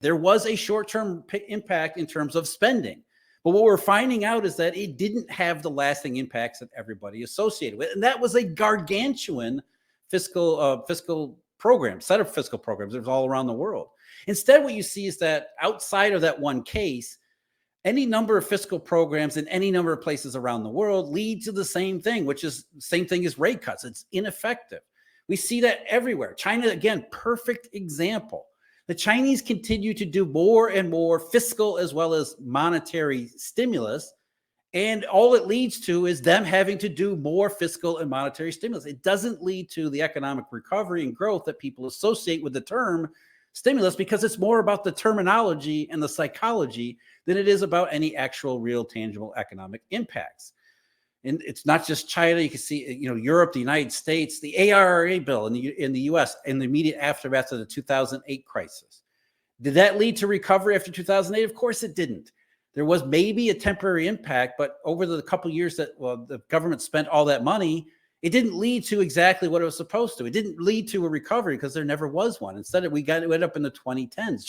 There was a short-term impact in terms of spending. But what we're finding out is that it didn't have the lasting impacts that everybody associated with. And that was a gargantuan fiscal program, set of fiscal programs. It was all around the world. Instead, what you see is that outside of that one case, any number of fiscal programs in any number of places around the world lead to the same thing, which is the same thing as rate cuts. It's ineffective. We see that everywhere. China, again, perfect example. The Chinese continue to do more and more fiscal as well as monetary stimulus. And all it leads to is them having to do more fiscal and monetary stimulus. It doesn't lead to the economic recovery and growth that people associate with the term stimulus, because it's more about the terminology and the psychology than it is about any actual real tangible economic impacts. And it's not just China. You can see, Europe, the United States, the ARRA bill in the US in the immediate aftermath of the 2008 crisis. Did that lead to recovery after 2008? Of course it didn't. There was maybe a temporary impact, but over the couple of years that the government spent all that money, it didn't lead to exactly what it was supposed to. It didn't lead to a recovery because there never was one. Instead, it went up in the 2010s.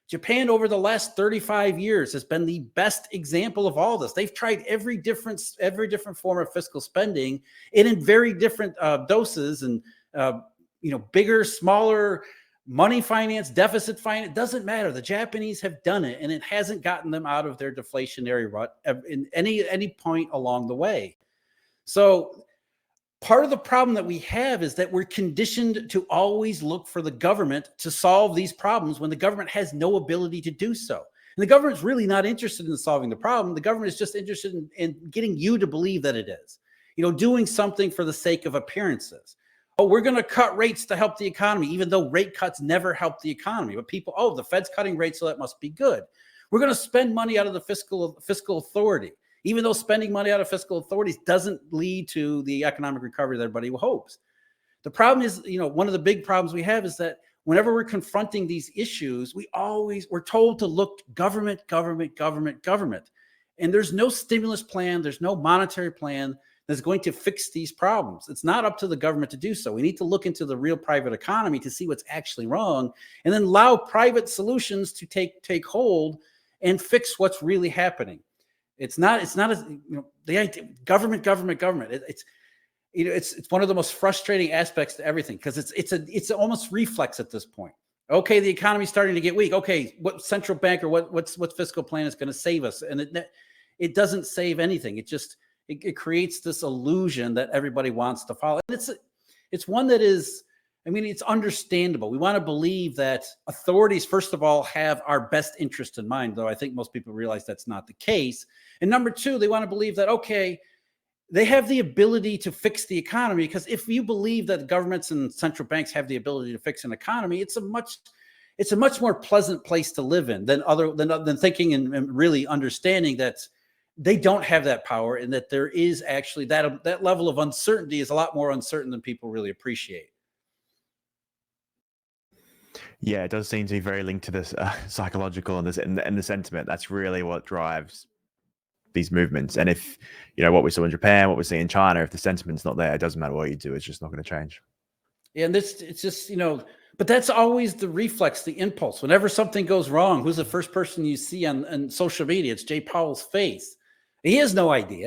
Japan over the last 35 years has been the best example of all this. They've tried every different form of fiscal spending and in very different doses and, bigger, smaller, money finance, deficit finance, it doesn't matter. The Japanese have done it, and it hasn't gotten them out of their deflationary rut in any point along the way. So part of the problem that we have is that we're conditioned to always look for the government to solve these problems when the government has no ability to do so. And the government's really not interested in solving the problem. The government is just interested in getting you to believe that it is, doing something for the sake of appearances. Oh, we're going to cut rates to help the economy, even though rate cuts never help the economy. But people, the Fed's cutting rates, so that must be good. We're going to spend money out of the fiscal authority, even though spending money out of fiscal authorities doesn't lead to the economic recovery that everybody hopes. The problem is, one of the big problems we have is that whenever we're confronting these issues, we're told to look government. And there's no stimulus plan. There's no monetary plan that's going to fix these problems. It's not up to the government to do so. We need to look into the real private economy to see what's actually wrong, and then allow private solutions to take hold and fix what's really happening. It's not the idea, government. It's one of the most frustrating aspects to everything, because it's almost reflex at this point. Okay, the economy's starting to get weak. Okay, what central bank or what fiscal plan is going to save us? And it doesn't save anything. It creates this illusion that everybody wants to follow. And it's one that is, it's understandable. We want to believe that authorities, first of all, have our best interest in mind, though I think most people realize that's not the case. And number two, they want to believe that, okay, they have the ability to fix the economy, because if you believe that governments and central banks have the ability to fix an economy, it's a much more pleasant place to live in than thinking and really understanding that they don't have that power, and that there is actually that level of uncertainty is a lot more uncertain than people really appreciate. Yeah, it does seem to be very linked to this psychological and the sentiment. That's really what drives these movements. And if, what we saw in Japan, what we see in China, if the sentiment's not there, it doesn't matter what you do. It's just not going to change. Yeah, and it's just, but that's always the reflex, the impulse. Whenever something goes wrong, who's the first person you see on social media? It's Jay Powell's face. He has no idea.